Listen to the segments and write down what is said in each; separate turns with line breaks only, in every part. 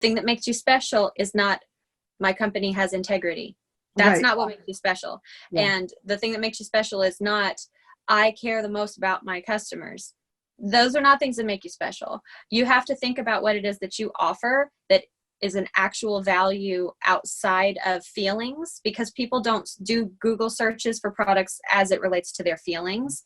thing that makes you special is not my company has integrity. That's
Right.
not what makes you special.
Yeah.
And the thing that makes you special is not, I care the most about my customers. Those are not things that make you special. You have to think about what it is that you offer that is an actual value outside of feelings, because people don't do Google searches for products as it relates to their feelings.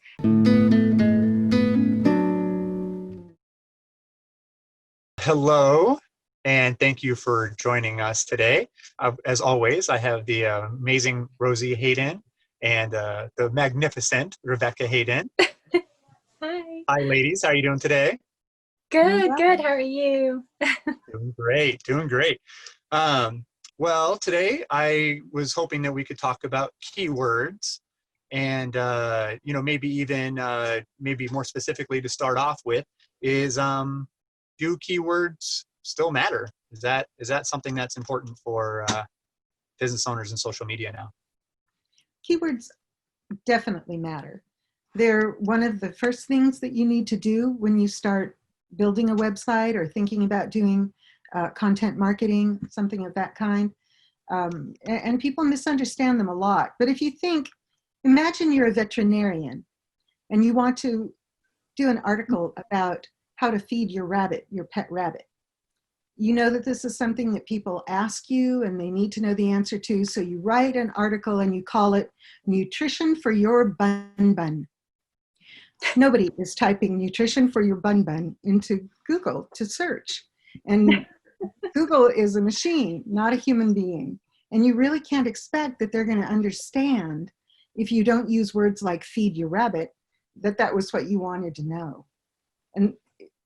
Hello, and thank you for joining us today. As always, I have the amazing Rosie Haden and the magnificent Rebecca Haden.
Hi.
Hi, ladies. How are you doing today?
Good. How are you?
Doing great. Well, today I was hoping that we could talk about keywords, and maybe even maybe more specifically to start off with is do keywords still matter? Is that something that's important for business owners in social media now?
Keywords definitely matter. They're one of the first things that you need to do when you start building a website or thinking about doing content marketing, something of that kind. And people misunderstand them a lot. But if you imagine you're a veterinarian and you want to do an article about how to feed your pet rabbit. You know that this is something that people ask you and they need to know the answer to. So you write an article and you call it Nutrition for Your Bun Bun. Nobody is typing nutrition for your bun bun into Google to search. And Google is a machine, not a human being. And you really can't expect that they're going to understand, if you don't use words like feed your rabbit, that was what you wanted to know. And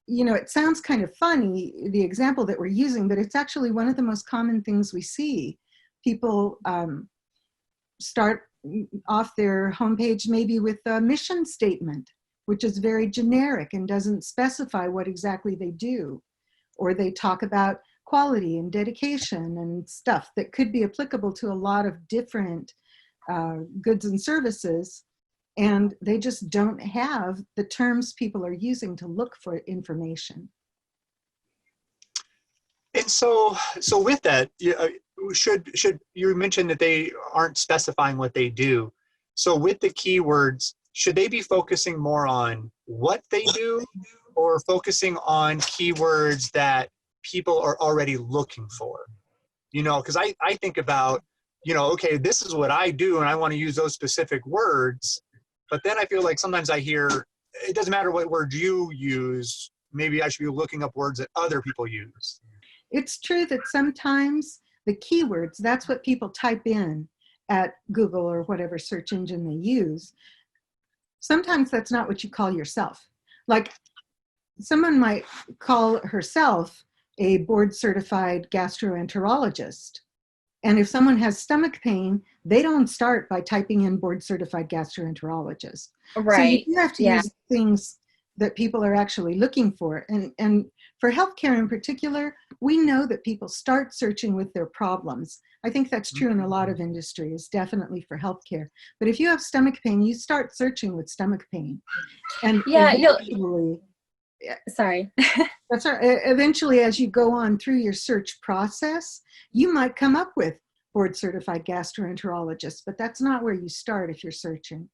it sounds kind of funny, the example that we're using, but it's actually one of the most common things we see. People start off their homepage maybe with a mission statement, which is very generic and doesn't specify what exactly they do. Or they talk about quality and dedication and stuff that could be applicable to a lot of different goods and services. And they just don't have the terms people are using to look for information.
And so with that, should you mentioned that they aren't specifying what they do? So with the keywords, should they be focusing more on what they do, or focusing on keywords that people are already looking for? Because I think about, okay, this is what I do and I want to use those specific words. But then I feel like sometimes I hear, it doesn't matter what word you use, maybe I should be looking up words that other people use.
It's true that sometimes the keywords, that's what people type in at Google or whatever search engine they use. Sometimes that's not what you call yourself. Like someone might call herself a board-certified gastroenterologist. And if someone has stomach pain, they don't start by typing in board-certified gastroenterologist.
Right.
So you have to use things that people are actually looking for. And for healthcare in particular, we know that people start searching with their problems. I think that's true in a lot of industries, definitely for healthcare. But if you have stomach pain, you start searching with stomach pain. And eventually,
sorry.
That's right. Eventually, as you go on through your search process, you might come up with board-certified gastroenterologist, but that's not where you start if you're searching.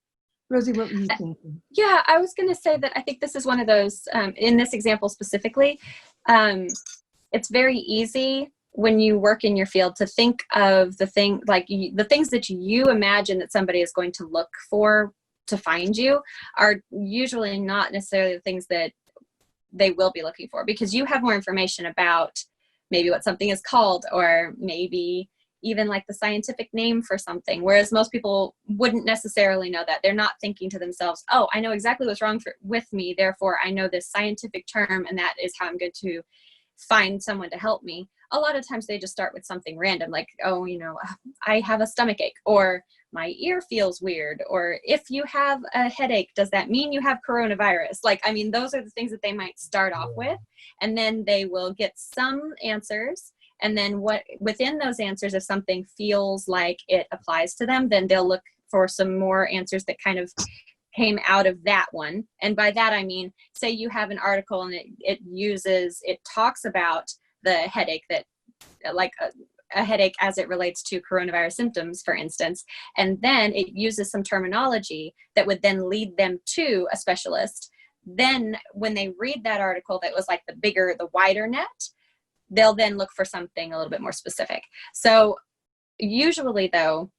Rosie, what were you thinking?
Yeah, I was going to say that I think this is one of those, in this example specifically, it's very easy when you work in your field to think of the things that you imagine that somebody is going to look for to find you are usually not necessarily the things that they will be looking for, because you have more information about maybe what something is called, or maybe even like the scientific name for something, whereas most people wouldn't necessarily know that. They're not thinking to themselves, oh, I know exactly what's wrong with me, therefore I know this scientific term, and that is how I'm going to find someone to help me. A lot of times they just start with something random, like, oh, I have a stomach ache, or my ear feels weird, or if you have a headache, does that mean you have coronavirus? Those are the things that they might start off with, and then they will get some answers. And then within those answers, if something feels like it applies to them, then they'll look for some more answers that kind of came out of that one. And by that, I mean, say you have an article and it talks about the headache that, like a headache as it relates to coronavirus symptoms, for instance. And then it uses some terminology that would then lead them to a specialist. Then when they read that article that was like the wider net, they'll then look for something a little bit more specific. So usually though,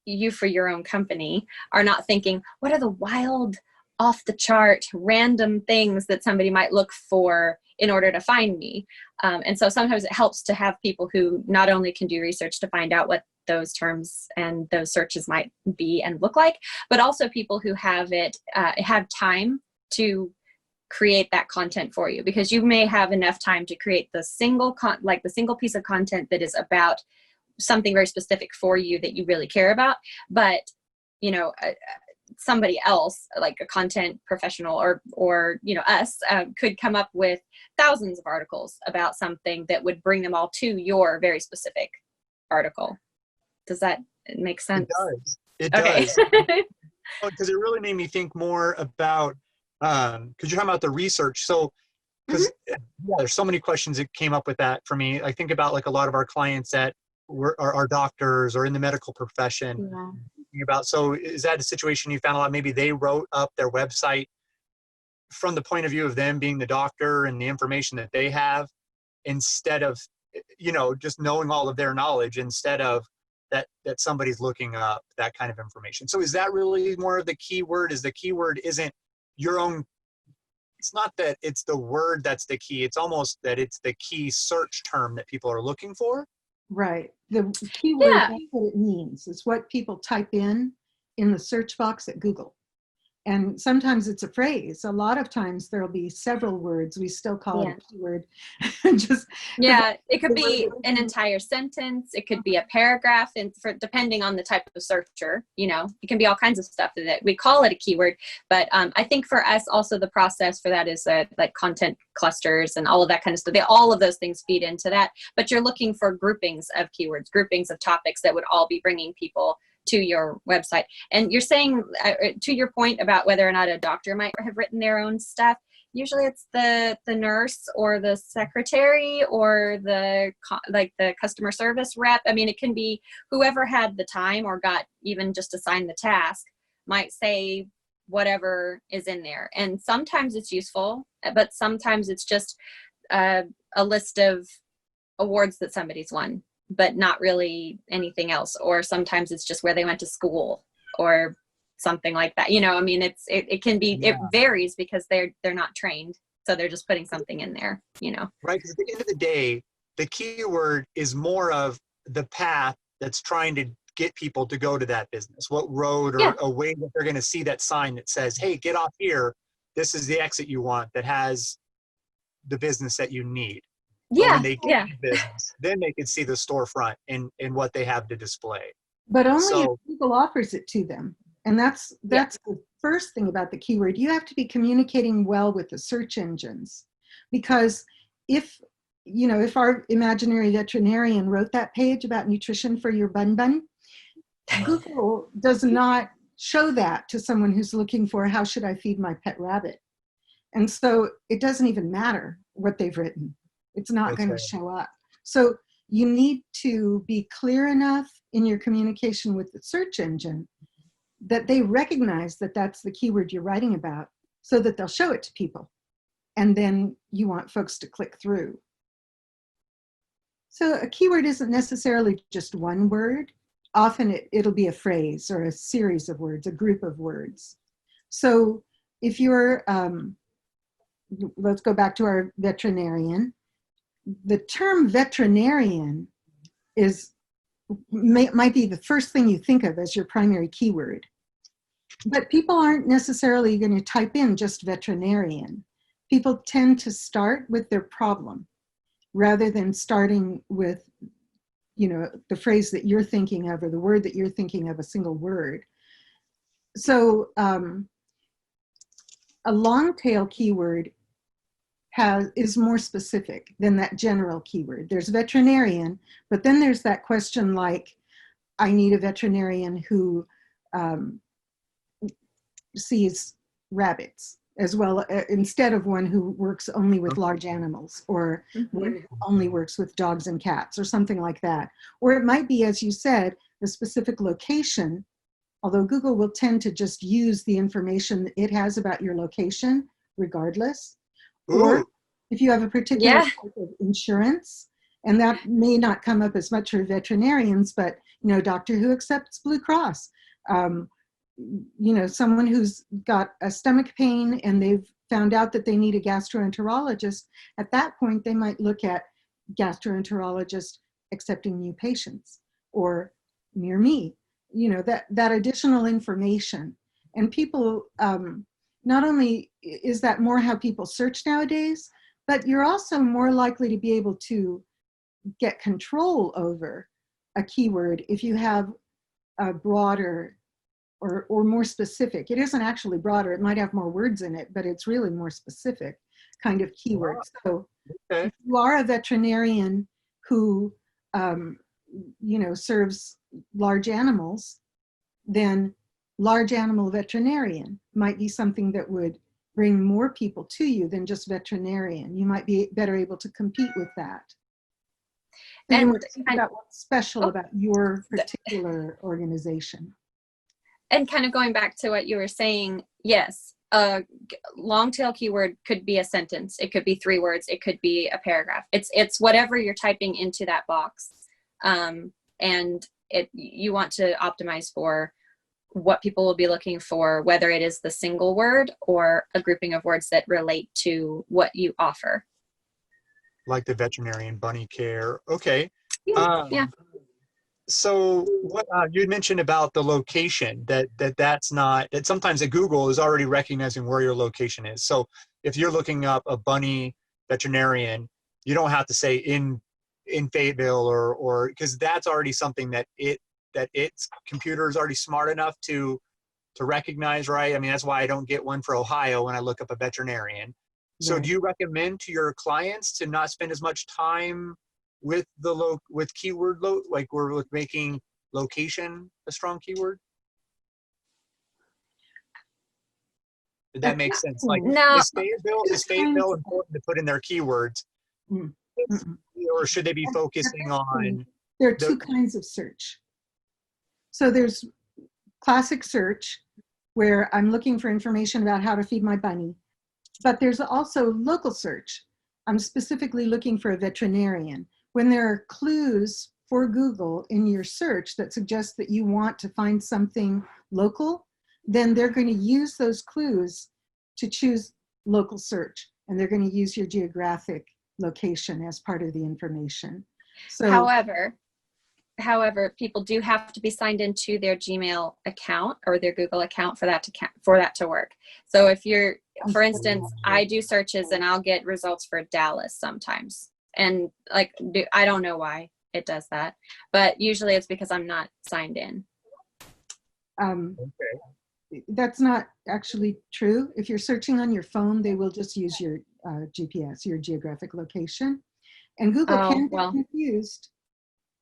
you for your own company are not thinking, what are the wild, off the chart, random things that somebody might look for in order to find me. And so sometimes it helps to have people who not only can do research to find out what those terms and those searches might be and look like, but also people who have time to create that content for you, because you may have enough time to create the single piece of content that is about something very specific for you that you really care about. But, somebody else, like a content professional or us, could come up with thousands of articles about something that would bring them all to your very specific article. Does that make sense?
It does. Because it really made me think more about, because you're talking about the research. So, because there's so many questions that came up with that for me. I think about like a lot of our clients that are doctors or in the medical profession. Yeah. So is that a situation you found a lot? Maybe they wrote up their website from the point of view of them being the doctor and the information that they have, instead of, just knowing all of their knowledge, instead of that somebody's looking up that kind of information. So is that really more of the keyword? Is the keyword isn't your own? It's not that it's the word that's the key. It's almost that it's the key search term that people are looking for.
Right. The keyword, that's what it means. It's what people type in the search box at Google. And sometimes it's a phrase. A lot of times there'll be several words. We still call it a keyword.
It could be an entire sentence. It could be a paragraph, and depending on the type of searcher, it can be all kinds of stuff that we call it a keyword. But I think for us also the process for that is like content clusters and all of that kind of stuff. All of those things feed into that. But you're looking for groupings of keywords, groupings of topics that would all be bringing people to your website. And you're saying, to your point about whether or not a doctor might have written their own stuff, usually it's the nurse or the secretary or the customer service rep. I mean, it can be whoever had the time or got even just assigned the task might say whatever is in there. And sometimes it's useful, but sometimes it's just a list of awards that somebody's won, but not really anything else. Or sometimes it's just where they went to school or something like that. It can be, it varies because they're not trained. So they're just putting something in there,
Right. Because at the end of the day, the keyword is more of the path that's trying to get people to go to that business. What road or a way that they're going to see that sign that says, hey, get off here. This is the exit you want that has the business that you need. But when they get to the business, then they can see the storefront and what they have to display.
But only if Google offers it to them. And that's the first thing about the keyword. You have to be communicating well with the search engines, because if our imaginary veterinarian wrote that page about nutrition for your bun, Google does not show that to someone who's looking for how should I feed my pet rabbit. And so it doesn't even matter what they've written. It's not going to show up. So you need to be clear enough in your communication with the search engine that they recognize that that's the keyword you're writing about, so that they'll show it to people. And then you want folks to click through. So a keyword isn't necessarily just one word. Often it'll be a phrase or a series of words, a group of words. So if you're, let's go back to our veterinarian. The term veterinarian might be the first thing you think of as your primary keyword. But people aren't necessarily going to type in just veterinarian. People tend to start with their problem rather than starting with, the phrase that you're thinking of or the word that you're thinking of, a single word. So a long tail keyword is more specific than that general keyword. There's veterinarian, but then there's that question like, I need a veterinarian who sees rabbits, as well, instead of one who works only with large animals, or one who only works with dogs and cats, or something like that. Or it might be, as you said, the specific location, although Google will tend to just use the information it has about your location regardless. Or
Ooh,
if you have a particular
Yeah.
type of insurance, and that may not come up as much for veterinarians, but doctor who accepts Blue Cross, someone who's got a stomach pain and they've found out that they need a gastroenterologist, at that point they might look at gastroenterologist accepting new patients, or near me, that additional information. And people, not only is that more how people search nowadays, but you're also more likely to be able to get control over a keyword if you have a broader or more specific. It isn't actually broader, it might have more words in it, but it's really more specific kind of keyword. So
okay.
if you are a veterinarian who serves large animals, then large animal veterinarian might be something that would bring more people to you than just veterinarian. You might be better able to compete with that. So you want to think about what's special about your particular organization.
And kind of going back to what you were saying, yes, a long tail keyword could be a sentence. It could be 3 words. It could be a paragraph. It's whatever you're typing into that box. And you want to optimize for what people will be looking for, whether it is the single word or a grouping of words that relate to what you offer.
Like the veterinarian bunny care. Okay.
Yeah.
So what you had mentioned about the location, that's not, that sometimes at Google is already recognizing where your location is. So if you're looking up a bunny veterinarian, you don't have to say in Fayetteville, or because that's already something that its computer is already smart enough to recognize, right? I mean, that's why I don't get one for Ohio when I look up a veterinarian. So
Right.
do you recommend to your clients to not spend as much time with keyword like we're with making location a strong keyword? Did that make sense? Like,
No.
is Fayetteville important to put in their keywords,
Mm.
or should they be focusing on
There are
the?
2 kinds of search. So there's classic search, where I'm looking for information about how to feed my bunny. But there's also local search. I'm specifically looking for a veterinarian. When there are clues for Google in your search that suggest that you want to find something local, then they're going to use those clues to choose local search, and they're going to use your geographic location as part of the information. So,
However, people do have to be signed into their Gmail account or their Google account for that to work. So if you're, for instance, I do searches and I'll get results for Dallas sometimes, and like I don't know why it does that, but usually it's because I'm not signed in.
That's not actually true. If you're searching on your phone, they will just use your GPS, your geographic location, and Google can get confused.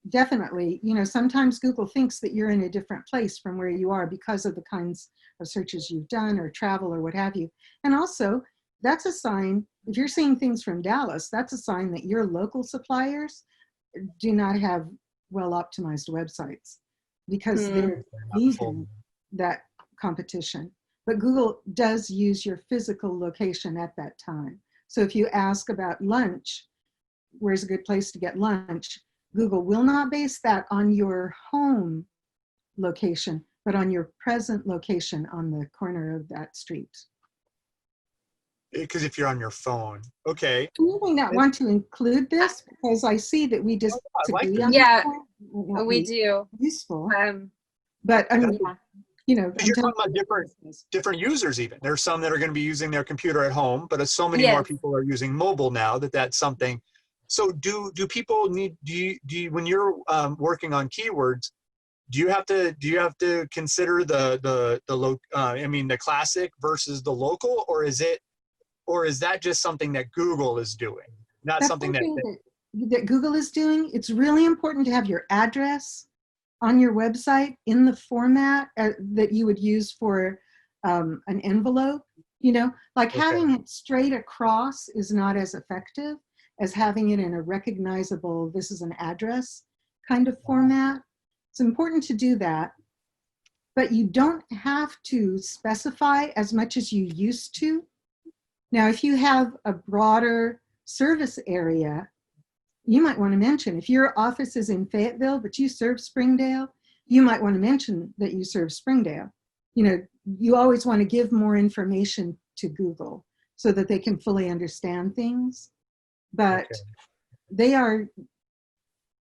Definitely, sometimes Google thinks that you're in a different place from where you are because of the kinds of searches you've done, or travel, or what have you. And also, that's a sign, if you're seeing things from Dallas, that's a sign that your local suppliers do not have well-optimized websites, because they're losing that competition. But Google does use your physical location at that time. So if you ask about lunch, where's a good place to get lunch, Google will not base that on your home location, but on your present location on the corner of that street.
Because if you're on your phone, okay.
You may not want to include this, because I see that we disagree on
Yeah,
that.
we do.
Useful. But I mean,
you're talking about different users even. There's some that are going to be using their computer at home, but so many more people are using mobile now that's something. So do people need, do you when you're working on keywords, do you have to consider the classic versus the local, or is that just something that Google is doing, not something
that Google is doing? It's really important to have your address on your website in the format that you would use for an envelope. You know, like
Okay.
having it straight across is not as effective as having it in a recognizable, this is an address kind of format. It's important to do that, but you don't have to specify as much as you used to. Now, if you have a broader service area, you might want to mention, if your office is in Fayetteville, but you serve Springdale, you might want to mention that you serve Springdale. You know, you always want to give more information to Google so that they can fully understand things. But
Okay.
they are,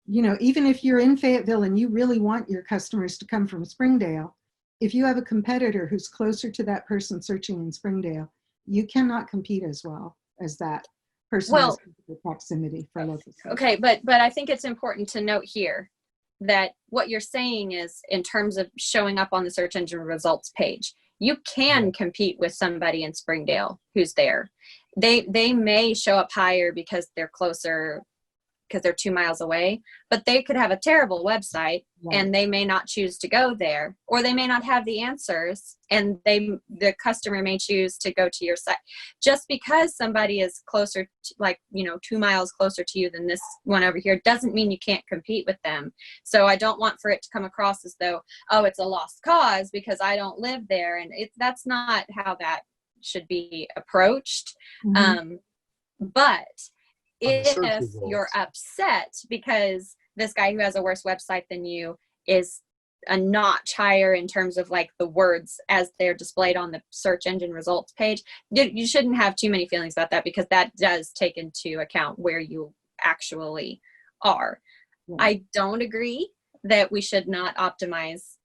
you know, even if you're in Fayetteville and you really want your customers to come from Springdale, if you have a competitor who's closer to that person searching in Springdale, you cannot compete as well as that person
Well,
has proximity for local search.
okay, but I think it's important to note here that what you're saying is, in terms of showing up on the search engine results page, you can compete with somebody in Springdale who's there. They may show up higher because they're closer, because they're 2 miles away, but they could have a terrible website and they may not choose to go there, or they may not have the answers and the customer may choose to go to your site. Just because somebody is closer to, like, you know, 2 miles closer to you than this one over here, doesn't mean you can't compete with them. So I don't want for it to come across as though, oh, it's a lost cause because I don't live there. And that's not how that should be approached.
Mhm.
But
On the search
if you're
results.
upset because this guy who has a worse website than you is a notch higher in terms of like the words as they're displayed on the search engine results page, you shouldn't have too many feelings about that, because that does take into account where you actually are.
Yeah.
I don't agree that we should not optimize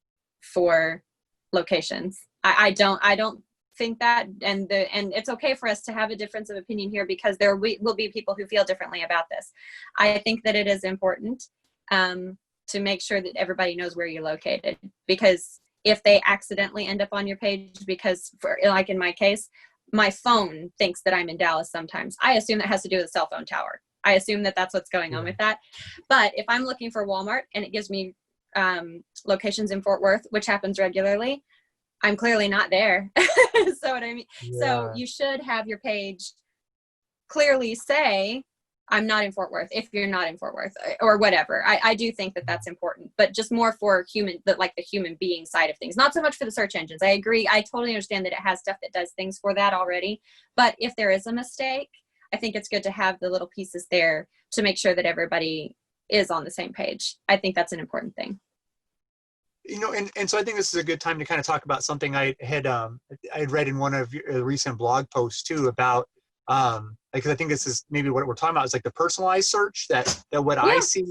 for locations. I don't think that, and it's okay for us to have a difference of opinion here, because there will be people who feel differently about this. I think that it is important to make sure that everybody knows where you're located, because if they accidentally end up on your page, because for, like in my case, my phone thinks that I'm in Dallas sometimes, I assume that has to do with a cell phone tower. I assume that that's what's going on with that. But if I'm looking for Walmart and it gives me locations in Fort Worth, which happens regularly, I'm clearly not there. So what I mean?
Yeah.
So you should have your page clearly say, I'm not in Fort Worth, if you're not in Fort Worth, or whatever. I do think that that's important, but just more for like the human being side of things, not so much for the search engines. I agree. I totally understand that it has stuff that does things for that already. But if there is a mistake, I think it's good to have the little pieces there to make sure that everybody is on the same page. I think that's an important thing.
You know, and so I think this is a good time to kind of talk about something I had read in one of your recent blog posts too, about because I think this is maybe what we're talking about, is like the personalized search, that what I see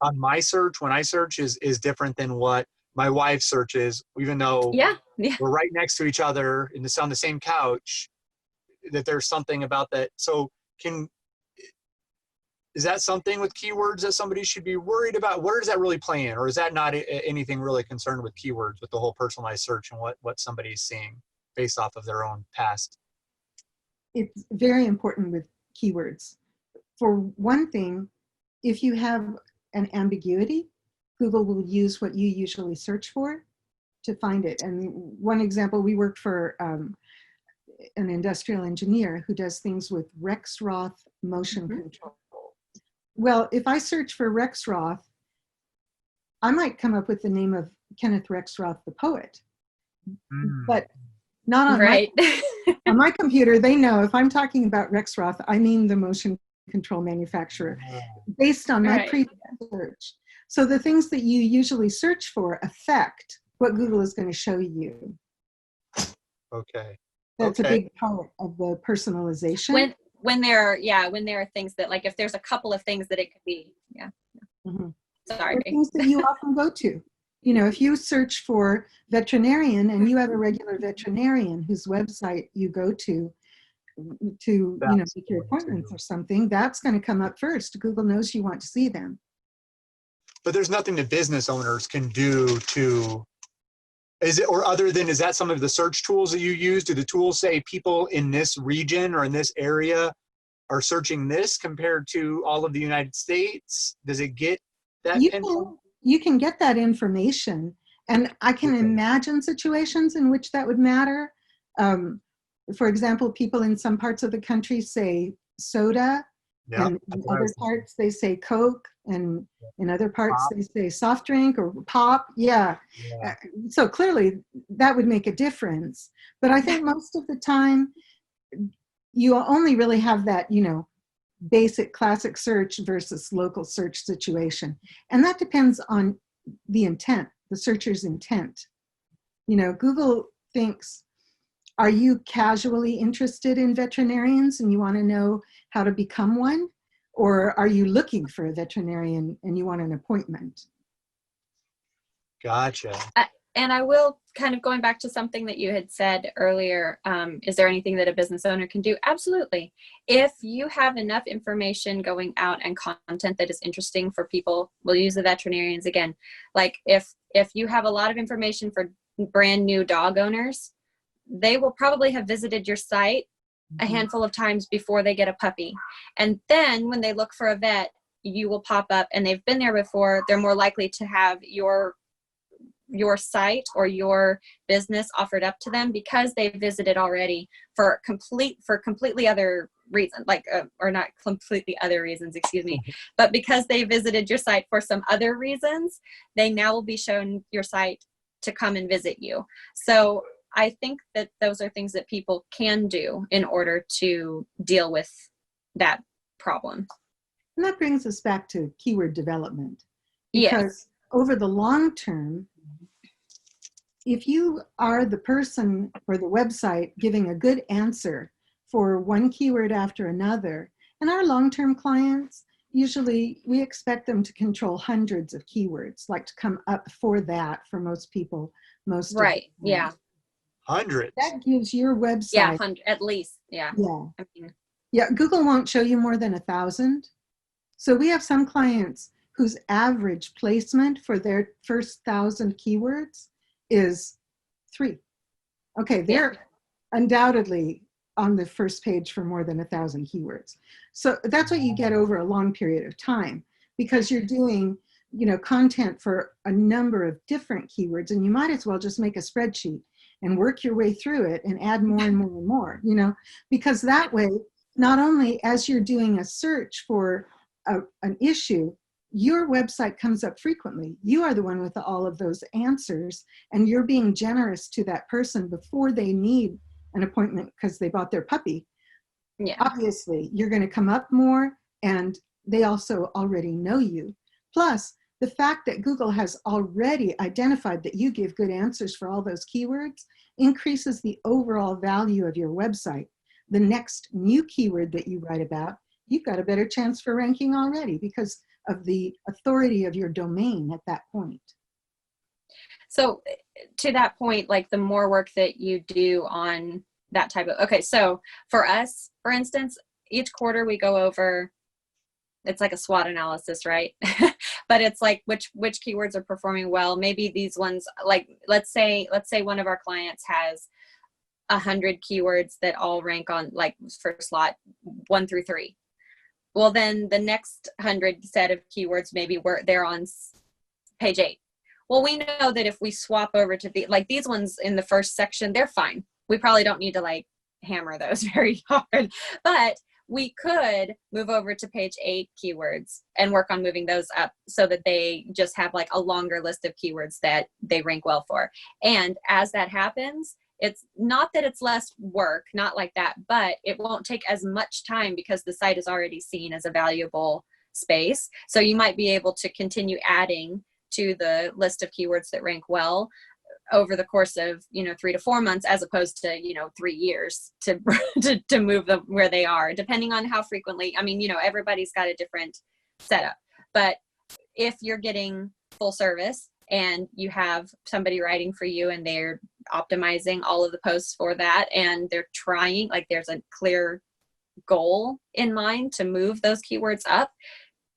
on my search when I search is different than what my wife searches, even though we're right next to each other and on the same couch, that there's something about that. So is that something with keywords that somebody should be worried about? Where does that really play in? Or is that not anything really concerned with keywords, with the whole personalized search and what somebody's seeing based off of their own past?
It's very important with keywords. For one thing, if you have an ambiguity, Google will use what you usually search for to find it. And one example, we worked for an industrial engineer who does things with Rexroth motion control. Well, if I search for Rexroth, I might come up with the name of Kenneth Rexroth, the poet, but not on on my computer. They know if I'm talking about Rexroth, I mean the motion control manufacturer, based on my previous search. So the things that you usually search for affect what Google is going to show you.
Okay.
That's
a big part of the personalization.
When there are things that, like, if there's a couple of things that it could be, sorry,
or things that you often go to. You know, if you search for veterinarian and you have a regular veterinarian whose website you go to make your appointments or something, that's going to come up first. Google knows you want to see them.
But there's nothing that business owners can do to, is that some of the search tools that you use? Do the tools say people in this region or in this area are searching this compared to all of the United States? Does it get that pinpoint?
You can get that information, and I can imagine situations in which that would matter. For example, people in some parts of the country say soda,
Yeah,
and
that's
in
what I
other
was thinking.
parts they say Coke, and in other parts
Pop.
they say soft drink or pop. Yeah.
Yeah.
So clearly that would make a difference. But I think most of the time you only really have that, basic classic search versus local search situation. And that depends on the intent, the searcher's intent. Google thinks, are you casually interested in veterinarians and you want to know how to become one? Or are you looking for a veterinarian and you want an appointment?
Gotcha.
And I will, kind of going back to something that you had said earlier, is there anything that a business owner can do? Absolutely. If you have enough information going out and content that is interesting for people, we'll use the veterinarians again. Like if you have a lot of information for brand new dog owners, they will probably have visited your site a handful of times before they get a puppy. And then when they look for a vet, you will pop up and they've been there before. They're more likely to have your site or your business offered up to them because they visited already for completely other reasons, or not completely other reasons, excuse me, but because they visited your site for some other reasons, they now will be shown your site to come and visit you. So I think that those are things that people can do in order to deal with that problem.
And that brings us back to keyword development.
Yes.
Because over the long term, if you are the person or the website giving a good answer for one keyword after another, and our long-term clients, usually we expect them to control hundreds of keywords, like to come up for that for most people, most
Right.
of the time.
Yeah.
Hundreds.
That gives your website.
Yeah. 100 at least. Yeah.
Yeah.
I mean,
Yeah. Google won't show you more than 1,000. So we have some clients whose average placement for their first 1,000 keywords is 3. Okay, they're undoubtedly on the first page for more than 1,000 keywords. So that's what you get over a long period of time, because you're doing, content for a number of different keywords, and you might as well just make a spreadsheet and work your way through it and add more and more and more, because that way, not only as you're doing a search for an issue, your website comes up frequently. You are the one with all of those answers, and you're being generous to that person before they need an appointment because they bought their puppy.
yeah.
Obviously, you're going to come up more, and they also already know you. Plus, the fact that Google has already identified that you give good answers for all those keywords increases the overall value of your website. The next new keyword that you write about, you've got a better chance for ranking already because of the authority of your domain at that point.
So to that point, like the more work that you do on that type of, okay, so for us, for instance, each quarter we go over, it's like a SWOT analysis, right? But it's like which keywords are performing well. Maybe these ones, like let's say one of our clients has 100 keywords that all rank on like for slot 1 through 3. Well, then the next 100 set of keywords, maybe they're on page 8. Well, we know that if we swap over to these ones in the first section, they're fine. We probably don't need to like hammer those very hard, but we could move over to page 8 keywords and work on moving those up so that they just have like a longer list of keywords that they rank well for. And as that happens, it's not that it's less work, not like that, but it won't take as much time because the site is already seen as a valuable space. So you might be able to continue adding to the list of keywords that rank well over the course of 3 to 4 months, as opposed to 3 years to to move them where they are, depending on how frequently. I mean, everybody's got a different setup, but if you're getting full service and you have somebody writing for you and they're optimizing all of the posts for that, and they're trying, like there's a clear goal in mind to move those keywords up,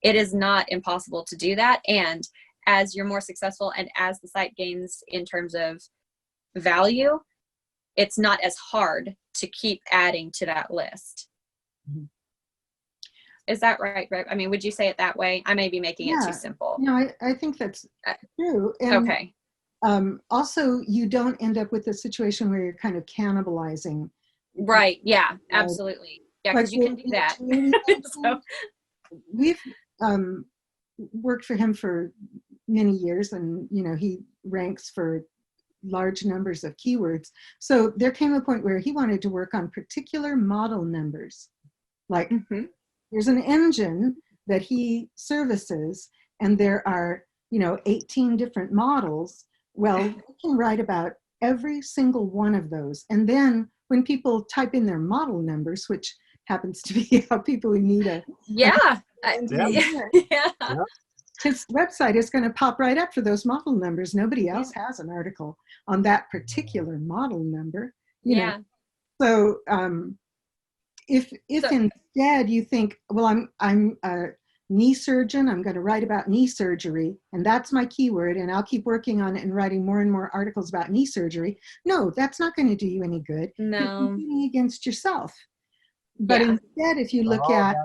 it is not impossible to do that. And as you're more successful and as the site gains in terms of value, it's not as hard to keep adding to that list.
Mm-hmm.
Is that right? I mean, would you say it that way? I may be making it too simple.
No, I think that's true. And
okay.
Also, you don't end up with a situation where you're kind of cannibalizing
Right. Yeah, absolutely. Yeah,
Like
because you can do that. So,
we've worked for him for many years, and he ranks for large numbers of keywords. So there came a point where he wanted to work on particular model numbers. Like there's an engine that he services, and there are 18 different models. Well, we can write about every single one of those, and then when people type in their model numbers, which happens to be how people who need
yeah.
Yeah.
his website is going to pop right up for those model numbers. Nobody else
Yeah.
has an article on that particular model number,
Yeah.
So if instead you think, well, I'm a knee surgeon, I'm going to write about knee surgery, and that's my keyword, and I'll keep working on it and writing more and more articles about knee surgery. No, that's not going to do you any good.
No.
You're competing against yourself. But
Yeah.
instead, if you look at,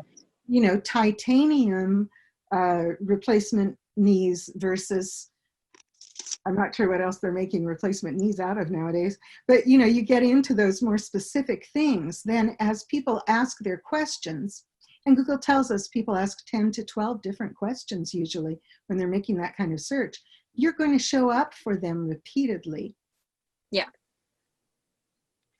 titanium replacement knees versus, I'm not sure what else they're making replacement knees out of nowadays, but you get into those more specific things. Then as people ask their questions, and Google tells us people ask 10 to 12 different questions usually when they're making that kind of search, you're going to show up for them repeatedly.
Yeah.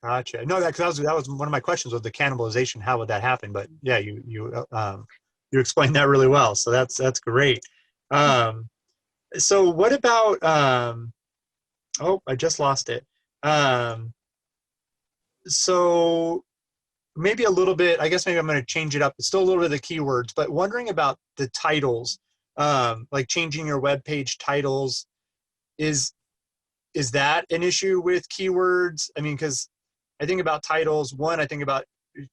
Gotcha. No, that was one of my questions, was the cannibalization. How would that happen? But yeah, you explained that really well. So that's great. So what about oh, I just lost it. So maybe a little bit, I guess maybe I'm going to change it up. It's still a little bit of the keywords, but wondering about the titles, like changing your web page titles. Is that an issue with keywords? I mean, because I think about titles. One, I think about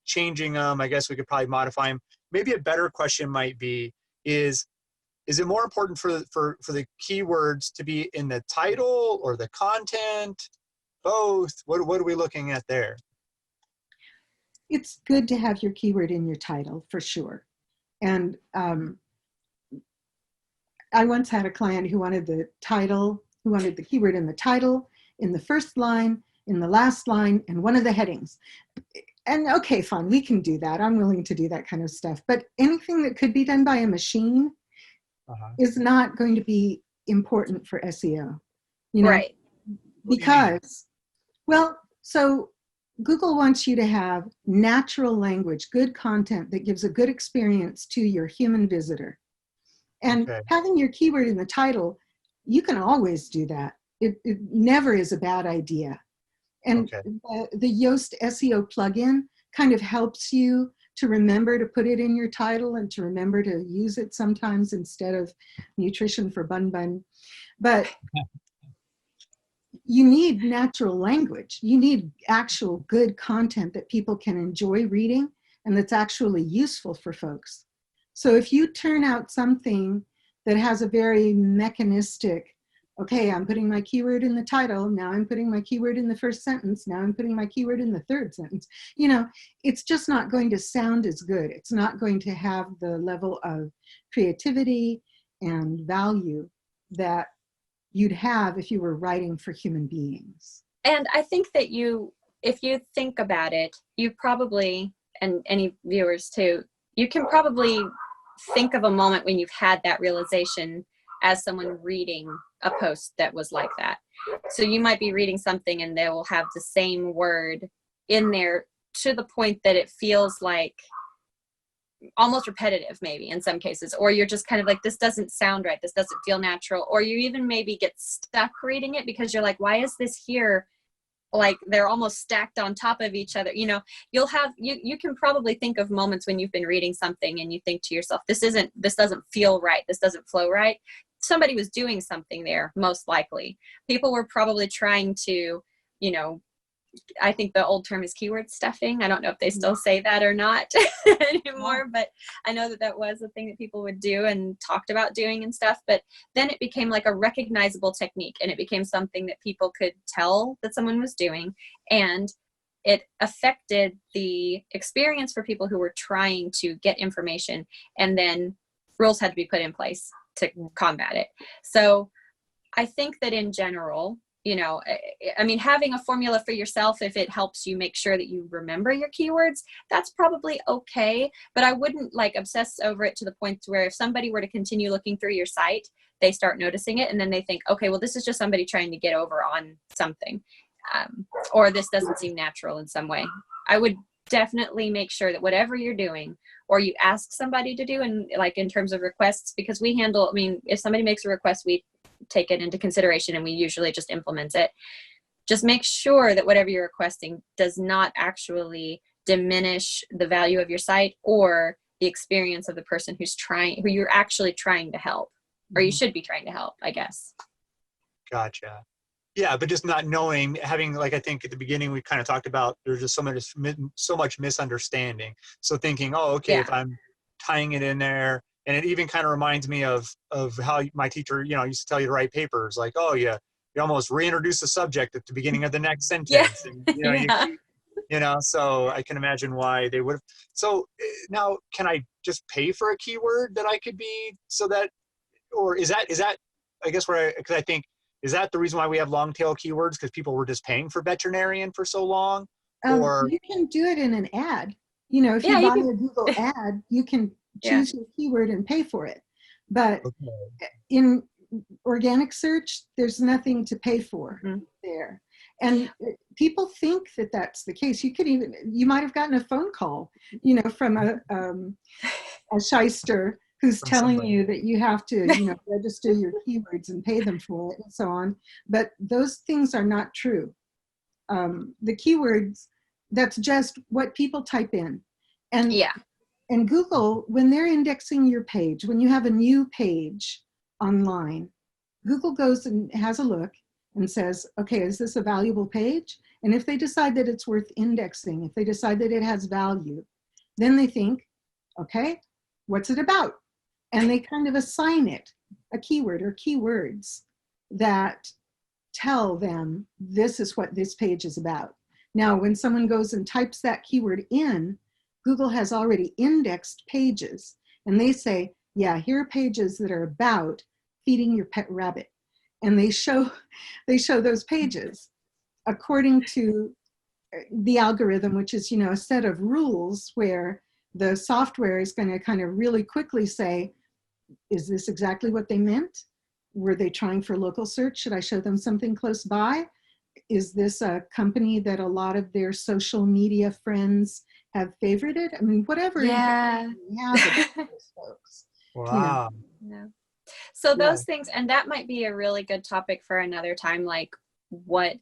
changing them. I guess we could probably modify them. Maybe a better question might be, is it more important for the keywords to be in the title or the content? Both? What are we looking at there?
It's good to have your keyword in your title for sure. And I once had a client who wanted the keyword in the title, in the first line, in the last line, and one of the headings. And okay, fine, we can do that. I'm willing to do that kind of stuff. But anything that could be done by a machine is not going to be important for SEO.
Right.
Because, well, so Google wants you to have natural language, good content that gives a good experience to your human visitor. And having your keyword in the title, you can always do that. It never is a bad idea. And the Yoast SEO plugin kind of helps you to remember to put it in your title and to remember to use it sometimes instead of nutrition for bun bun. But you need natural language. You need actual good content that people can enjoy reading and that's actually useful for folks. So if you turn out something that has a very mechanistic, okay, I'm putting my keyword in the title, now I'm putting my keyword in the first sentence, now I'm putting my keyword in the third sentence, it's just not going to sound as good. It's not going to have the level of creativity and value that you'd have if you were writing for human beings.
And I think that if you think about it, you probably, and any viewers too, you can probably think of a moment when you've had that realization as someone reading a post that was like that. So you might be reading something and they will have the same word in there to the point that it feels like almost repetitive maybe in some cases, or you're just kind of like, this doesn't sound right, this doesn't feel natural, or you even maybe get stuck reading it because you're like, why is this here? Like they're almost stacked on top of each other. You'll have, you can probably think of moments when you've been reading something and you think to yourself, this doesn't feel right, this doesn't flow right. Somebody was doing something there, most likely. People were probably trying to, I think the old term is keyword stuffing. I don't know if they still say that or not anymore, but I know that was a thing that people would do and talked about doing and stuff. But then it became like a recognizable technique, and it became something that people could tell that someone was doing, and it affected the experience for people who were trying to get information, and then rules had to be put in place to combat it. So I think that in general, I mean, having a formula for yourself, if it helps you make sure that you remember your keywords, that's probably okay. But I wouldn't like obsess over it to the point where if somebody were to continue looking through your site, they start noticing it and then they think, okay, well, this is just somebody trying to get over on something, or this doesn't seem natural in some way. I would definitely make sure that whatever you're doing, or you ask somebody to do, and like in terms of requests, because we handle, I mean, if somebody makes a request, we take it into consideration and we usually just implement it. Just make sure that whatever you're requesting does not actually diminish the value of your site or the experience of the person who you're actually trying to help, or you should be trying to help, I guess.
Gotcha. Yeah, but just not knowing, having, like, I think at the beginning we kind of talked about, there's just so much misunderstanding. So thinking, oh, okay,
Yeah.
if I'm tying it in there, and it even kind of reminds me of how my teacher, used to tell you to write papers, like, oh, yeah, you almost reintroduce the subject at the beginning of the next
Yeah.
sentence. And, you keep, so I can imagine why they would have. So now, can I just pay for a keyword that I could be, so that, or is that, I guess because I think, is that the reason why we have long tail keywords? Because people were just paying for veterinarian for so long? Or
You can do it in an ad. If
Yeah,
you
you
buy
can.
a Google ad, you can
Yeah.
choose your keyword and pay for it. But
okay.
in organic search, there's nothing to pay for there. And people think that that's the case. You might have gotten a phone call, from a shyster who's
From
telling
somebody.
you that you have to, register your keywords and pay them for it and so on. But those things are not true. The keywords, that's just what people type in.
Yeah.
And Google, when they're indexing your page, when you have a new page online, Google goes and has a look and says, okay, is this a valuable page? And if they decide that it's worth indexing, if they decide that it has value, then they think, okay, what's it about? And they kind of assign it a keyword or keywords that tell them this is what this page is about. Now, when someone goes and types that keyword in, Google has already indexed pages, and they say, yeah, here are pages that are about feeding your pet rabbit. And they show those pages according to the algorithm, which is, a set of rules where the software is going to kind of really quickly say, is this exactly what they meant? Were they trying for local search? Should I show them something close by? Is this a company that a lot of their social media friends have favorited? I mean, whatever
Yeah.
information we have about those folks.
Wow.
No. So
Yeah.
those things, and that might be a really good topic for another time, like what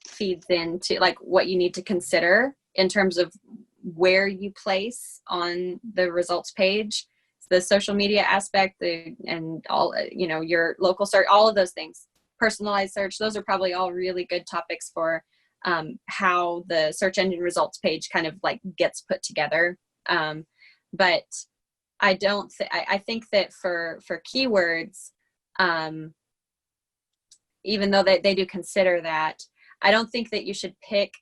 feeds into, like what you need to consider in terms of where you place on the results page, the social media aspect, and all, your local search, all of those things, personalized search. Those are probably all really good topics for how the search engine results page kind of like gets put together. But I don't I think that for keywords, even though they do consider that, I don't think that you should pick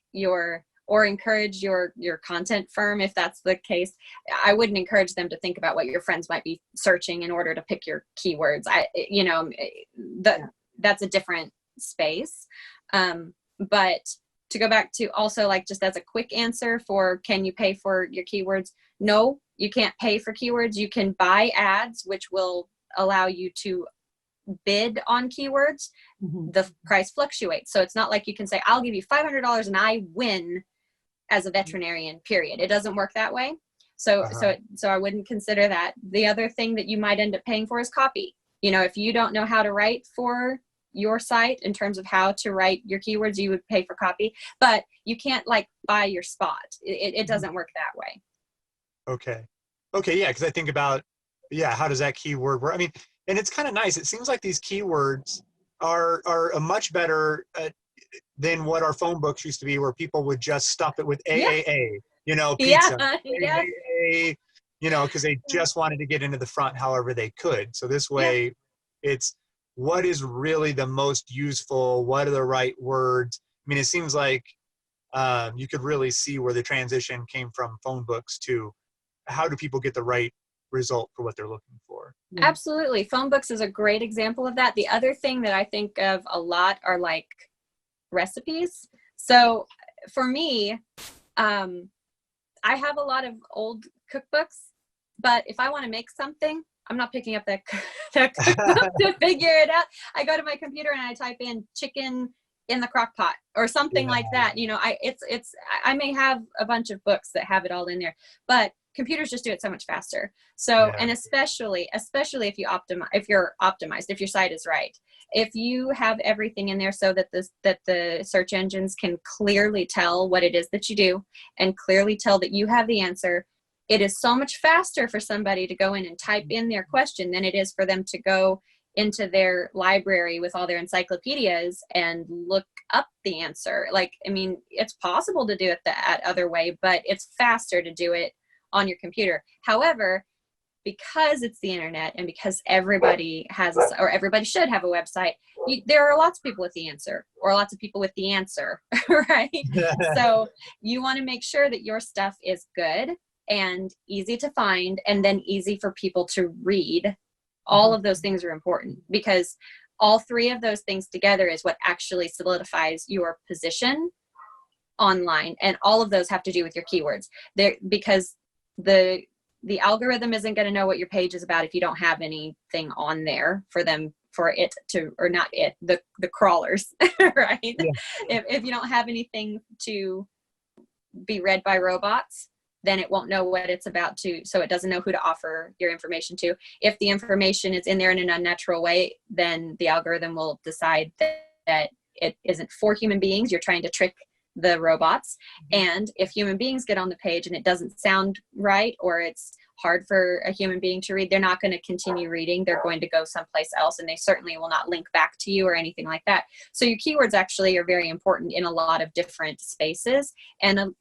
or encourage your content firm, if that's the case. I wouldn't encourage them to think about what your friends might be searching in order to pick your keywords. That's a different space. But to go back to also, like, just as a quick answer for, can you pay for your keywords? No, you can't pay for keywords. You can buy ads, which will allow you to bid on keywords. The price fluctuates. So it's not like you can say, I'll give you $500 and I win as a veterinarian, period. It doesn't work that way. So I wouldn't consider that. The other thing that you might end up paying for is copy. If you don't know how to write for your site in terms of how to write your keywords, you would pay for copy, but you can't like buy your spot. It doesn't work that way.
Okay. Yeah. Because I think about, how does that keyword work? I mean, and it's kind of nice. It seems like these keywords are a much better than what our phone books used to be, where people would just stuff it with AAA, pizza,
Yeah.
AAA, because they just wanted to get into the front however they could. So this way, it's what is really the most useful, what are the right words. I mean, it seems like you could really see where the transition came from phone books to how do people get the right result for what they're looking for.
Yeah.
Absolutely. Phone books is a great example of that. The other thing that I think of a lot are like recipes. So for me, I have a lot of old cookbooks, but if I want to make something, I'm not picking up that cookbook to figure it out. I go to my computer and I type in chicken in the crock pot or something like that. You know, I may have a bunch of books that have it all in there, but computers just do it so much faster. So, and especially if you're optimized, if your site is right, if you have everything in there so that the search engines can clearly tell what it is that you do and clearly tell that you have the answer, it is so much faster for somebody to go in and type in their question than it is for them to go into their library with all their encyclopedias and look up the answer. Like, I mean, it's possible to do it that other way, but it's faster to do it on your computer. However, because it's the internet and because everybody has or everybody should have a website, there are lots of people with the answer or lots of people with the answer, right? So you want to make sure that your stuff is good and easy to find and then easy for people to read. All of those things are important because all three of those things together is what actually solidifies your position online. And all of those have to do with your keywords there, because the algorithm isn't going to know what your page is about if you don't have anything on there for it to, or not it, the crawlers, right? Yeah. If you don't have anything to be read by robots, then it won't know what it's about to, so it doesn't know who to offer your information to. If the information is in there in an unnatural way, then the algorithm will decide that it isn't for human beings. You're trying to trick the robots. And if human beings get on the page and it doesn't sound right, or it's hard for a human being to read, they're not going to continue reading. They're going to go someplace else, and they certainly will not link back to you or anything like that. So your keywords actually are very important in a lot of different spaces. And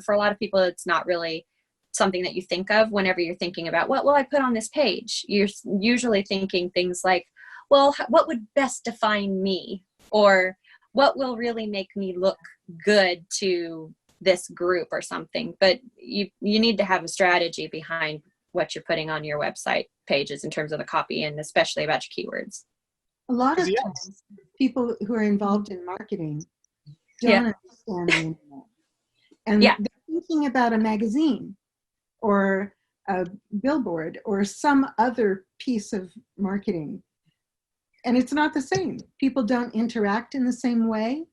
for a lot of people, it's not really something that you think of whenever you're thinking about what will I put on this page. You're usually thinking things like, well, what would best define me? Or what will really make me look good to this group or something. But you need to have a strategy behind what you're putting on your website pages in terms of the copy, and especially about your keywords.
A lot of times, people who are involved in marketing don't understand the internet. And they're thinking about a magazine or a billboard or some other piece of marketing. And it's not the same. People don't interact in the same way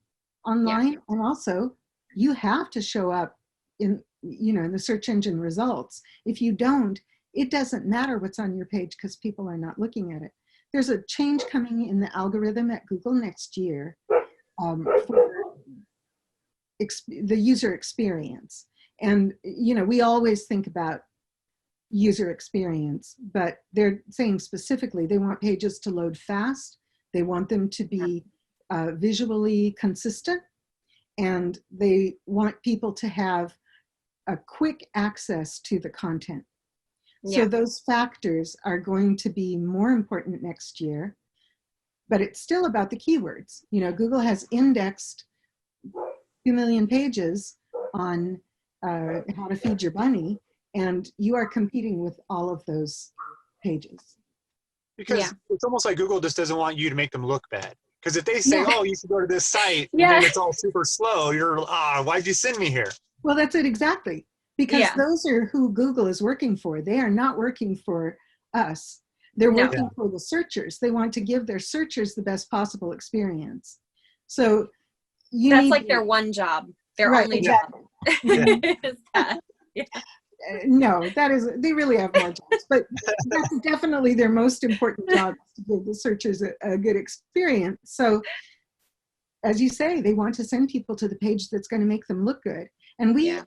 online. And also, you have to show up in the search engine results. If you don't, it doesn't matter what's on your page because people are not looking at it. There's a change coming in the algorithm at Google next year for the user experience. And, we always think about user experience, but they're saying specifically they want pages to load fast. They want them to be visually consistent, and they want people to have a quick access to the content. So those factors are going to be more important next year, but it's still about the keywords. Google has indexed 2 million pages on how to feed your bunny, and you are competing with all of those pages.
Because it's almost like Google just doesn't want you to make them look bad. Because if they say, oh, you should go to this site, and then it's all super slow, you're, why'd you send me here?
Well, that's it exactly. Because those are who Google is working for. They are not working for us. They're working for the searchers. They want to give their searchers the best possible experience. So
that's like their one job, their only job. Is that.
No, they really have more jobs, but that's definitely their most important job, is to give the searchers a good experience. So as you say, they want to send people to the page that's going to make them look good. And we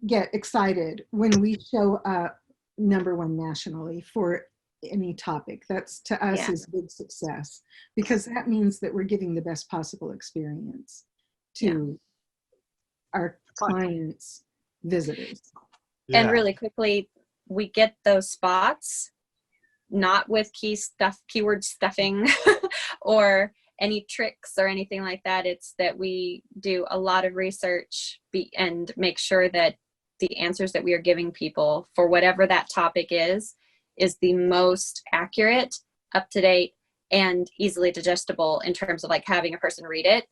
get excited when we show up #1 nationally for any topic. That's, to us, is big success, because that means that we're giving the best possible experience to our clients, visitors.
And really quickly, we get those spots not with keyword stuffing or any tricks or anything like that. It's that we do a lot of research and make sure that the answers that we are giving people for whatever that topic is the most accurate, up to date, and easily digestible in terms of like having a person read it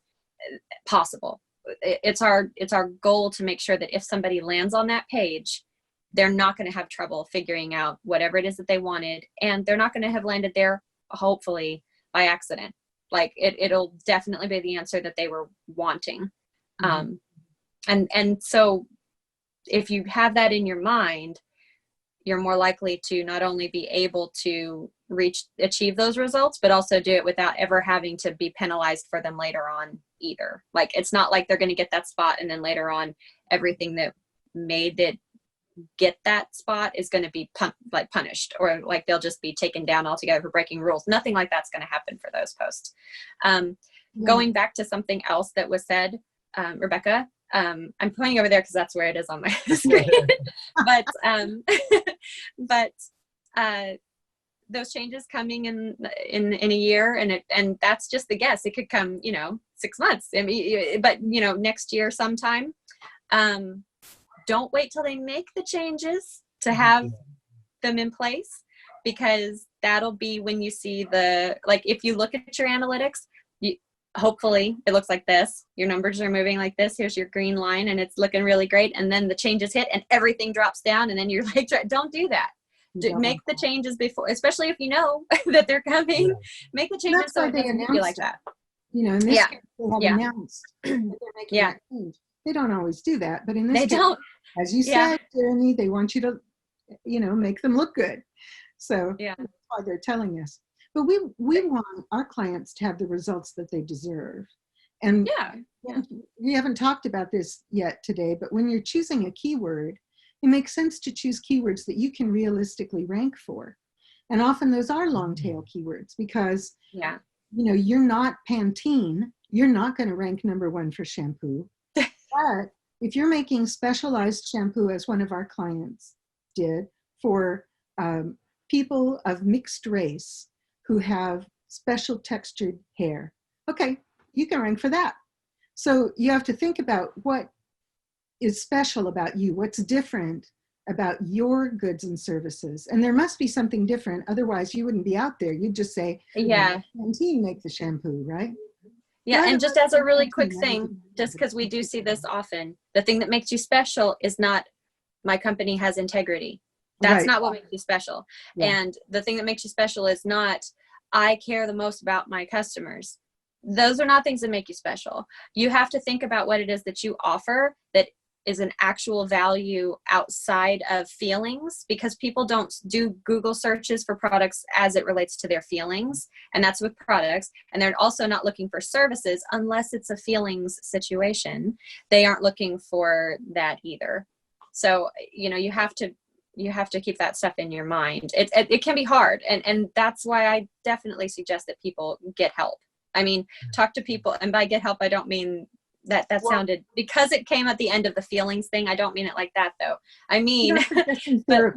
possible. It's our goal to make sure that if somebody lands on that page, they're not going to have trouble figuring out whatever it is that they wanted, and they're not going to have landed there, hopefully, by accident. Like it'll definitely be the answer that they were wanting. And so if you have that in your mind, you're more likely to not only be able to achieve those results, but also do it without ever having to be penalized for them later on either. Like, it's not like they're going to get that spot and then later on everything that made it get that spot is going to be punished, or like they'll just be taken down altogether for breaking rules. Nothing like that's going to happen for those posts. Going back to something else that was said, Rebecca, I'm pointing over there because that's where it is on my screen. but those changes coming in a year, and that's just the guess. It could come, 6 months. I mean, but next year sometime. Don't wait till they make the changes to have them in place, because that'll be when you see if you look at your analytics, hopefully it looks like this. Your numbers are moving like this. Here's your green line and it's looking really great. And then the changes hit and everything drops down. And then you're like, don't do that. Make the changes before, especially if you know that they're coming. Make the changes so it doesn't feel like that.
In this case, they have announced that they're making that change. They don't always do that, but in this case,
don't.
As you said, Jeremy, they want you to, make them look good. So that's why they're telling us. But we want our clients to have the results that they deserve. And we haven't talked about this yet today, but when you're choosing a keyword, it makes sense to choose keywords that you can realistically rank for. And often those are long tail keywords because, you're not Pantene. You're not going to rank #1 for shampoo. But if you're making specialized shampoo, as one of our clients did, for people of mixed race who have special textured hair, okay, you can rank for that. So you have to think about what is special about you, what's different about your goods and services. And there must be something different. Otherwise, you wouldn't be out there. You'd just say, Pantene make the shampoo, right?
Yeah, and just as a really quick thing, just because we do see this often, the thing that makes you special is not my company has integrity. That's not what makes you special. Yeah. And the thing that makes you special is not I care the most about my customers. Those are not things that make you special. You have to think about what it is that you offer that is an actual value outside of feelings, because people don't do Google searches for products as it relates to their feelings. And that's with products. And they're also not looking for services unless it's a feelings situation. They aren't looking for that either. So, you have to keep that stuff in your mind. It can be hard. And that's why I definitely suggest that people get help. I mean, talk to people, and by get help, I don't mean that sounded, because it came at the end of the feelings thing. I don't mean it like that though. I mean, but,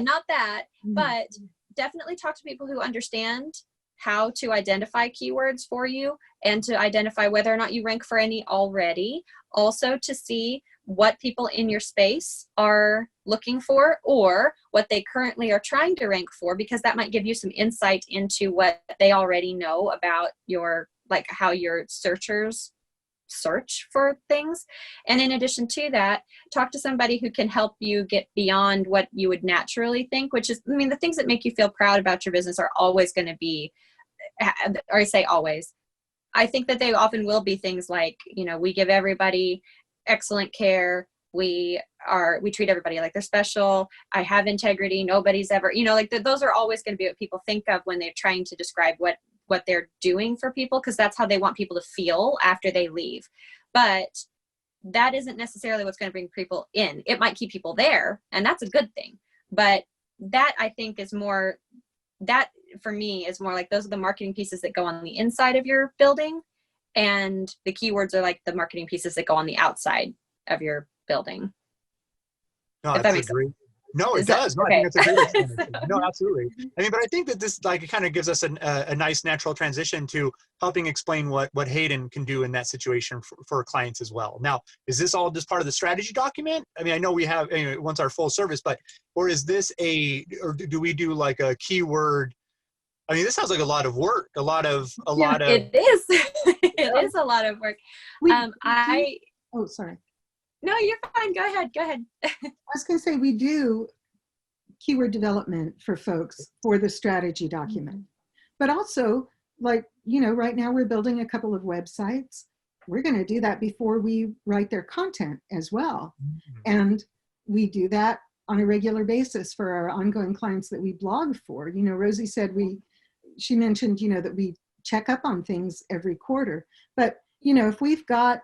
not that, but definitely talk to people who understand how to identify keywords for you and to identify whether or not you rank for any already. Also to see what people in your space are looking for or what they currently are trying to rank for, because that might give you some insight into what they already know about how your searchers search for things. And in addition to that, talk to somebody who can help you get beyond what you would naturally think, which is, the things that make you feel proud about your business are always going to be, or I say always, I think that they often will be things like, we give everybody excellent care. We treat everybody like they're special. I have integrity. Nobody's ever, those are always going to be what people think of when they're trying to describe what they're doing for people, because that's how they want people to feel after they leave. But that isn't necessarily what's going to bring people in. It might keep people there, and that's a good thing. But that, I think, is more, that for me is more like those are the marketing pieces that go on the inside of your building, and the keywords are like the marketing pieces that go on the outside of your building.
No, that's a No, it
Is that
does. No, I think
okay?
that's a great explanation. No,
Mhm.
absolutely. I mean, but I think that this like it kind of gives us a nice natural transition to helping explain what Haden can do in that situation for clients as well. Now, is this all just part of the strategy document? I mean, I know we have anyway, once our full service, but or is this or do we do like a keyword? I mean, this sounds like a lot of work, a lot of
It is. It
yeah.
is a lot of work.
We do,
I
oh, sorry.
No, you're fine. Go ahead. Go ahead.
I was going to say we do keyword development for folks for the strategy document. But also, like, right now we're building a couple of websites. We're going to do that before we write their content as well. And we do that on a regular basis for our ongoing clients that we blog for. Rosie said she mentioned, that we check up on things every quarter. But, if we've got,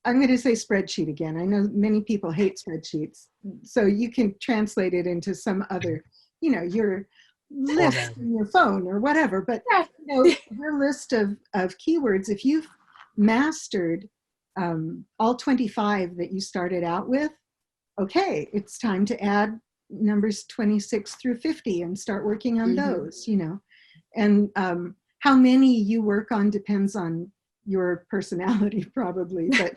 I'm going to say spreadsheet again. I know many people hate spreadsheets. So you can translate it into some other, your list in your phone or whatever. But, your list of keywords, if you've mastered all 25 that you started out with, okay, it's time to add numbers 26 through 50 and start working on those, And how many you work on depends on your personality probably, but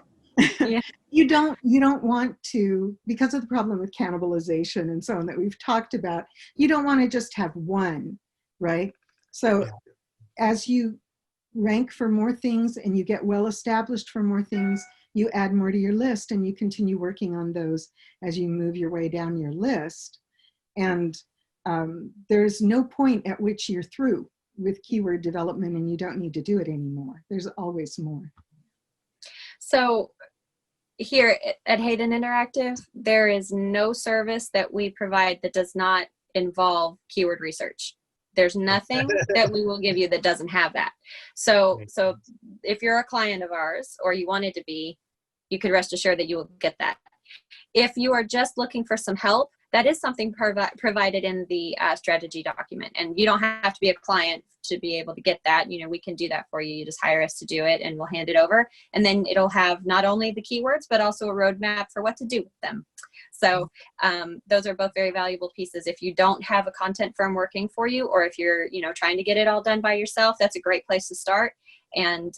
Yeah.
you don't want to, because of the problem with cannibalization and so on that we've talked about, you don't want to just have one, right? So as you rank for more things and you get well established for more things, you add more to your list and you continue working on those as you move your way down your list. And there's no point at which you're through with keyword development and you don't need to do it anymore. There's always more.
So here at Haden Interactive, there is no service that we provide that does not involve keyword research. There's nothing that we will give you that doesn't have that. So if you're a client of ours or you wanted to be, you could rest assured that you will get that. If you are just looking for some help, that is something provided in the strategy document. And you don't have to be a client to be able to get that. We can do that for you. You just hire us to do it and we'll hand it over. And then it'll have not only the keywords, but also a roadmap for what to do with them. So those are both very valuable pieces. If you don't have a content firm working for you, or if you're, trying to get it all done by yourself, that's a great place to start. And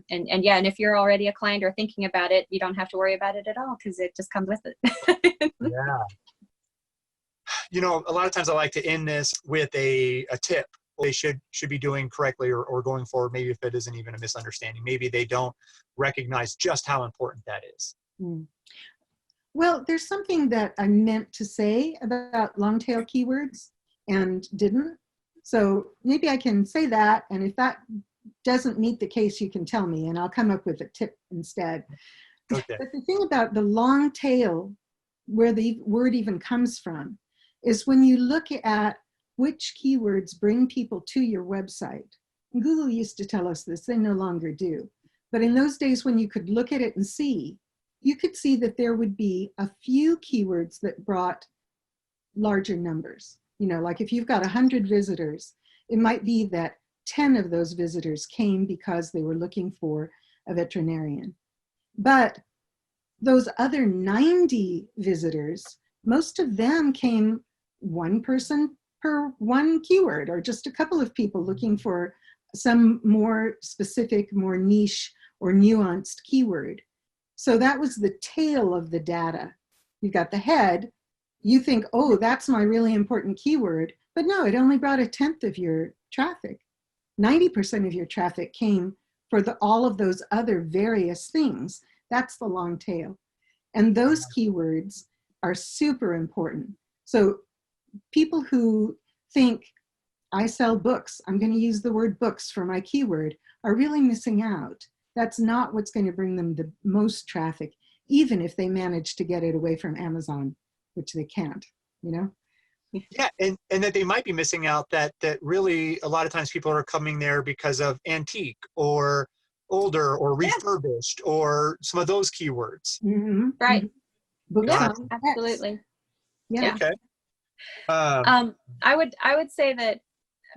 if you're already a client or thinking about it, you don't have to worry about it at all because it just comes with it.
Yeah. A lot of times I like to end this with a tip they should be doing correctly or going forward. Maybe if it isn't even a misunderstanding, maybe they don't recognize just how important that is.
Well, there's something that I meant to say about long tail keywords and didn't. So maybe I can say that. And if that doesn't meet the case, you can tell me and I'll come up with a tip instead.
Okay.
But the thing about the long tail, where the word even comes from, is when you look at which keywords bring people to your website. And Google used to tell us this, they no longer do. But in those days when you could look at it and see, you could see that there would be a few keywords that brought larger numbers. Like if you've got 100 visitors, it might be that 10 of those visitors came because they were looking for a veterinarian. But those other 90 visitors, most of them came one person per one keyword, or just a couple of people looking for some more specific, more niche or nuanced keyword. So that was the tail of the data. You've got the head, you think, oh, that's my really important keyword, but no, it only brought 1/10 of your traffic. 90% of your traffic came for all of those other various things. That's the long tail. And those keywords are super important. So people who think, I sell books, I'm going to use the word books for my keyword, are really missing out. That's not what's going to bring them the most traffic, even if they manage to get it away from Amazon, which they can't,
Yeah, and that they might be missing out that really a lot of times people are coming there because of antique or older or refurbished or some of those keywords.
Right.
Books
Yeah,
on
absolutely.
Yeah.
Okay.
I would say that,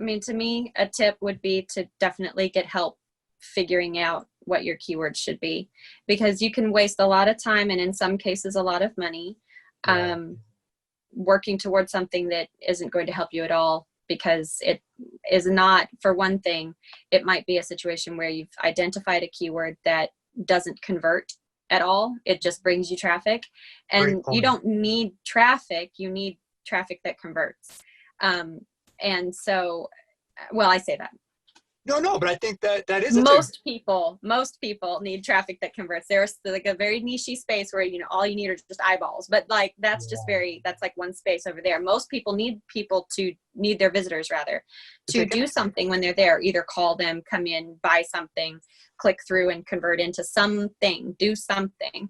to me, a tip would be to definitely get help figuring out what your keywords should be, because you can waste a lot of time and in some cases a lot of money working towards something that isn't going to help you at all, because it is not, for one thing, it might be a situation where you've identified a keyword that doesn't convert at all. It just brings you traffic, and you don't need traffic. You need traffic that converts. And so, well, I say that.
No, but I think that is
most people need traffic that converts. There's like a very niche space where, you know, all you need are just eyeballs, but like that's just that's like one space over there. Most people need their visitors rather to do something when they're there. Either call them, come in, buy something, click through and convert into something, do something.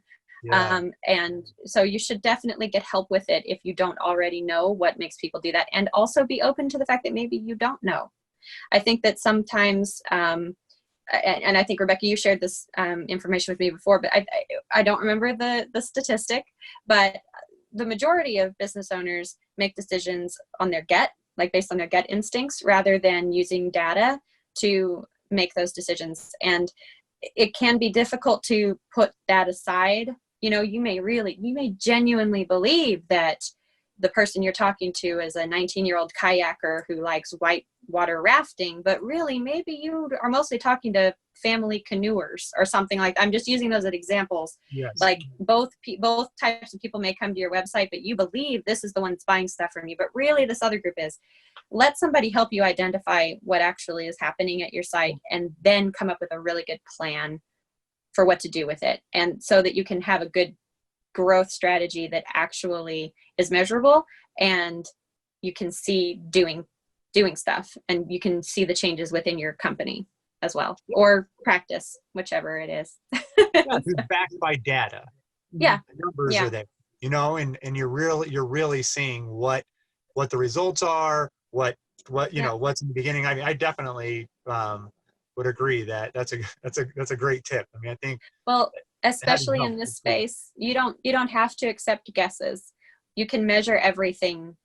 And so you should definitely get help with it if you don't already know what makes people do that, and also be open to the fact that maybe you don't know. I think that sometimes, and I think, Rebecca, you shared this information with me before, but I don't remember the statistic, but the majority of business owners make decisions on their gut, like based on their gut instincts, rather than using data to make those decisions. And it can be difficult to put that aside. You know, you may genuinely believe that the person you're talking to is a 19-year-old kayaker who likes whitewater rafting, but really maybe you are mostly talking to family canoers or something like that. I'm just using those as examples.
Yes.
Like both types of people may come to your website, but you believe this is the one that's buying stuff from you, but really this other group is. Let somebody help you identify what actually is happening at your site, and then come up with a really good plan for what to do with it. And so that you can have a good growth strategy that actually is measurable, and you can see doing stuff, and you can see the changes within your company as well, or practice, whichever it is.
It's backed by data.
Yeah.
The numbers are there, you know, and you're really seeing what the results are, what you know, what's in the beginning. I mean, I definitely would agree that that's a great tip. I mean, I think,
well, especially in this space, you don't have to accept guesses. You can measure everything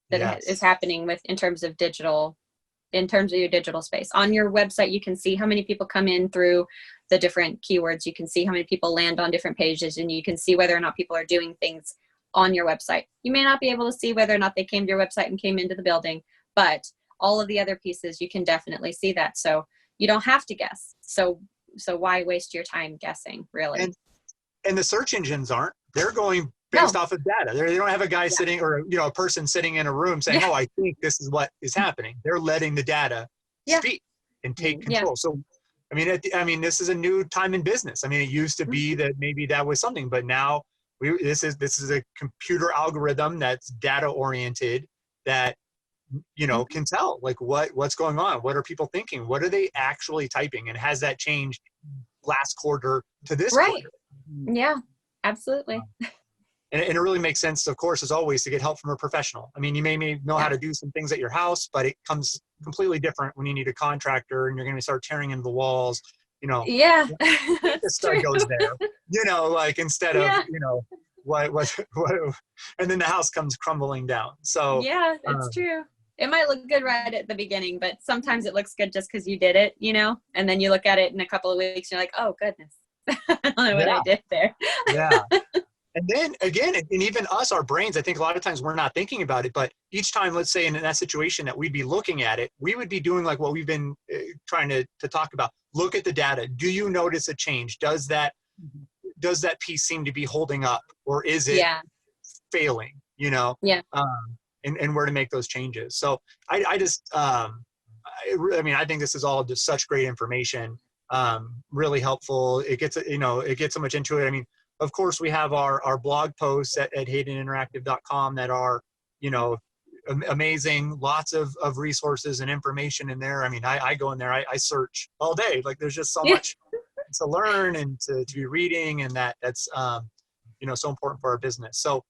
that is happening in terms of your digital space. On your website, you can see how many people come in through the different keywords. You can see how many people land on different pages, and you can see whether or not people are doing things on your website. You may not be able to see whether or not they came to your website and came into the building, but all of the other pieces, you can definitely see that. So you don't have to guess. So why waste your time guessing, really?
And the search engines aren't. They're going based off of data. They don't have a guy sitting, or, you know, a person sitting in a room saying, "Oh, I think this is what is happening." They're letting the data speak and take control. So, I mean, this is a new time in business. I mean, it used to be that maybe that was something, but now this is a computer algorithm that's data oriented, that, you know, can tell like what's going on. What are people thinking? What are they actually typing? And has that changed last quarter to this quarter?
Yeah, absolutely.
And it really makes sense, of course, as always, to get help from a professional. I mean, you may know how to do some things at your house, but it comes completely different when you need a contractor and you're going to start tearing into the walls, you know.
Yeah,
the stud goes there, you know, like instead of, you know, what, and then the house comes crumbling down. So
yeah, it's true. It might look good right at the beginning, but sometimes it looks good just because you did it, you know, and then you look at it in a couple of weeks and you're like, oh, goodness. I don't know what I did there.
Yeah. And then again, and even us, our brains, I think a lot of times we're not thinking about it, but each time, let's say in that situation that we'd be looking at it, we would be doing like what we've been trying to talk about. Look at the data. Do you notice a change? Does that piece seem to be holding up, or is it failing, you know?
Yeah.
And where to make those changes. So I just, I mean, I think this is all just such great information, really helpful. It gets so much into it. I mean, of course, we have our blog posts at hadeninteractive.com that are, you know, amazing. Lots of resources and information in there. I mean, I go in there, I search all day. Like there's just so much to learn and to be reading, and that's, you know, so important for our business. So,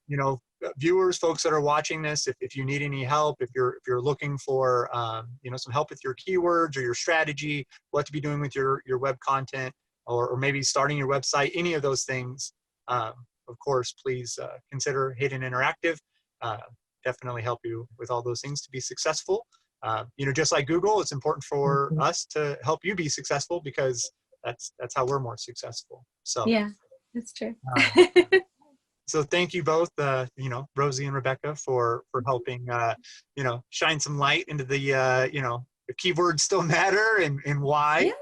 you know, viewers, folks that are watching this, if you need any help, if you're looking for, you know, some help with your keywords or your strategy, what to be doing with your web content, or maybe starting your website, any of those things, of course, please consider Haden Interactive. Definitely help you with all those things to be successful. You know, just like Google, it's important for us to help you be successful, because that's how we're more successful. So
yeah, that's true.
So thank you both, you know, Rosie and Rebecca, for helping, you know, shine some light into the, you know, the keywords still matter and why.
Yeah,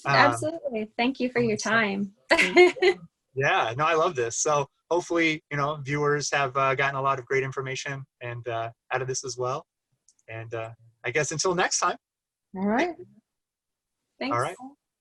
Um,
absolutely. Thank you for your time.
yeah, no, I love this. So hopefully, you know, viewers have gotten a lot of great information and out of this as well. And I guess until next time.
All right.
All
Thanks.
right.